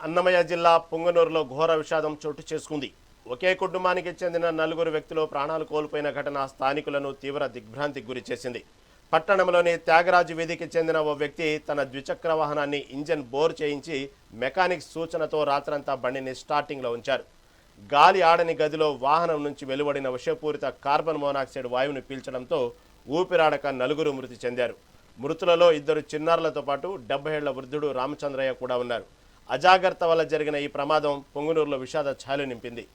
అన్నమయ్య జిల్లా పొంగనూరులో ఘోర విషాదం చోటు చేసుకుంది. ఒకే కుటుంబానికి చెందిన నలుగురు వ్యక్తులు ప్రాణాలు కోల్పోయిన ఘటన స్థానికులను తీవ్ర దిగ్భ్రాంతికి గురిచేసింది. పట్టణంలోని త్యాగరాజు వీధికి చెందిన ఓ వ్యక్తి తన ద్విచక్ర వాహనాన్ని ఇంజన్ బోర్ చేయించి మెకానిక్ సూచనతో రాత్రంతా బండిని స్టార్టింగ్లో ఉంచారు. గాలి ఆడని గదిలో వాహనం నుంచి వెలువడిన విషపూరిత కార్బన్ మోనాక్సైడ్ వాయువును పీల్చడంతో ఊపిరాడక నలుగురు మృతి చెందారు. మృతులలో 2 చిన్నారులతో పాటు 70 ఏళ్ల వృద్ధుడు రామచంద్రయ్య కూడా ఉన్నారు. అజాగ్రత్త వల్ల జరిగిన ఈ ప్రమాదం పొంగనూరులో విషాద ఛాయలు నింపింది.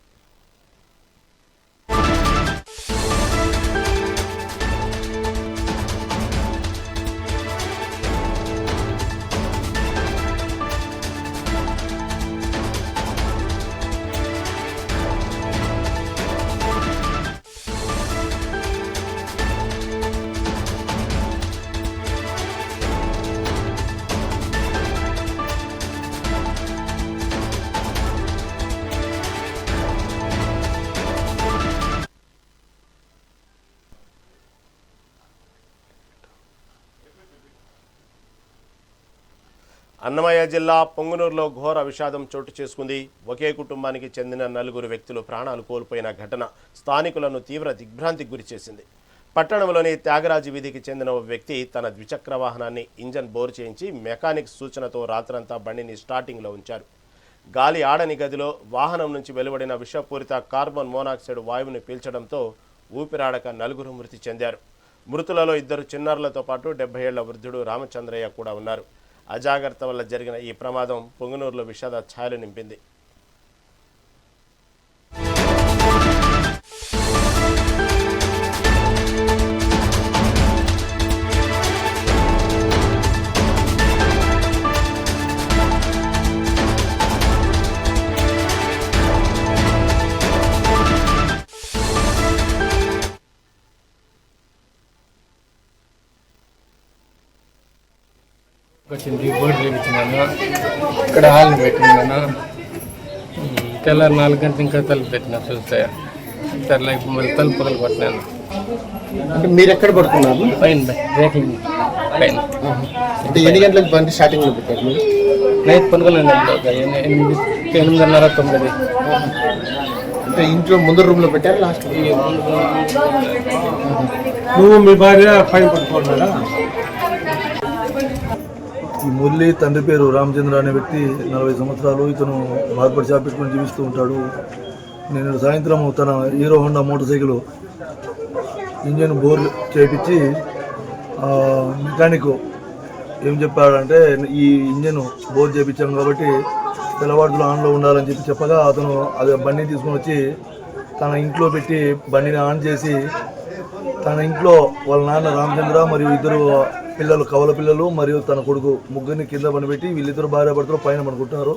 అన్నమయ్య జిల్లా పొంగనూరులో ఘోర విషాదం చోటు చేసుకుంది. ఒకే కుటుంబానికి చెందిన నలుగురు వ్యక్తులు ప్రాణాలు కోల్పోయిన ఘటన స్థానికులను తీవ్ర దిగ్భ్రాంతికి గురిచేసింది. పట్టణంలోని త్యాగరాజు వీధికి చెందిన ఓ వ్యక్తి తన ద్విచక్ర వాహనాన్ని ఇంజన్ బోర్ చేయించి మెకానిక్ సూచనతో రాత్రంతా బండిని స్టార్టింగ్లో ఉంచారు. గాలి ఆడని గదిలో వాహనం నుంచి వెలువడిన విషపూరిత కార్బన్ మోనాక్సైడ్ వాయువుని పీల్చడంతో ఊపిరాడక నలుగురు మృతి చెందారు. మృతులలో 2 చిన్నారులతో పాటు 70 ఏళ్ల వృద్ధుడు రామచంద్రయ్య కూడా ఉన్నారు. అజాగ్రత్త వల్ల జరిగిన ఈ ప్రమాదం పొంగనూరులో విషాద ఛాయలు నింపింది. వచ్చింది బోర్డు చేయించినాను. ఇక్కడ హాల్ని పెట్టినాను. తెల్లారి 4 గంటలు ఇంకా తలుపు పెట్టినా చూస్తే తెల్ల మళ్ళీ తలుపు పగలు పట్టినాను. అంటే మీరు ఎక్కడ పడుతున్నారు? పైన రేకింగ్ పైన. అంటే ఎన్ని గంటలకు బండి స్టార్టింగ్లో పెట్టారు మీరు? నైట్ పనుకున్నాను. 8:30, 9. అంటే ఇంట్లో ముందు రూమ్లో పెట్టారు లాస్ట్? నువ్వు మీ భార్య పైన పడుకోవాలా? ఈ మురళి తండ్రి పేరు రామచంద్ర అనే వ్యక్తి 40 సంవత్సరాలు. ఇతను మార్కెట్ షాప్ పెట్టుకుని జీవిస్తూ ఉంటాడు. నేను సాయంత్రం తన hero Honda motor cycle engine bore చేయించి మెకానిక్ ఏం చెప్పాడంటే ఈ ఇంజన్ బోర్ చేయించాం కాబట్టి తెల్లవారులు ఆన్లో ఉండాలని చెప్పగా అతను అది బండిని తీసుకొని వచ్చి తన ఇంట్లో పెట్టి బండిని ఆన్ చేసి తన ఇంట్లో వాళ్ళ నాన్న రామచంద్ర మరియు 2 పిల్లలు కవల పిల్లలు మరియు తన కొడుకు ముగ్గురిని కింద పనిపెట్టి వీళ్ళిద్దరు భార్యాభర్తలు పైన పనుకుంటారు.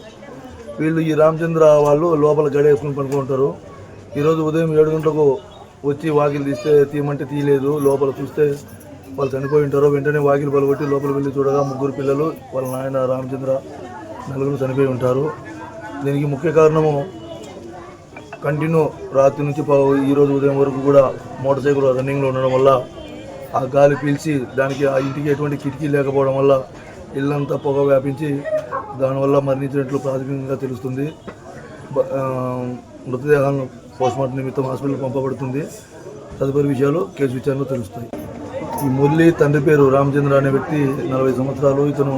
వీళ్ళు ఈ రామచంద్ర వాళ్ళు లోపల గడేసుకుని పనుకుంటారు. ఈరోజు ఉదయం 7 గంటలకు వచ్చి వాకిలు తీయమంటే తీయలేదు. లోపల చూస్తే వాళ్ళు చనిపోయి ఉంటారు. వెంటనే వాకిలు పలగొట్టి లోపల వెళ్ళి చూడగా 3 పిల్లలు వాళ్ళ నాయన రామచంద్ర నలుగురు చనిపోయి ఉంటారు. దీనికి ముఖ్య కారణము కంటిన్యూ రాత్రి నుంచి ఈరోజు ఉదయం వరకు కూడా మోటార్ సైకిల్ రన్నింగ్లో ఉండడం వల్ల ఆ గాలి పీల్చి దానికి ఆ ఇంటికి ఎటువంటి కిటికీ లేకపోవడం వల్ల ఇల్లంతా పొగ వ్యాపించి దానివల్ల మరణించినట్లు ప్రాథమికంగా తెలుస్తుంది. మృతదేహాలను పోస్ట్మార్టం నిమిత్తం హాస్పిటల్ పంపబడుతుంది. తదుపరి విషయాలు కేసు విచారణలో తెలుస్తాయి. ఈ మురళి తండ్రి పేరు రామచంద్ర అనే వ్యక్తి 40 సంవత్సరాలు. ఇతను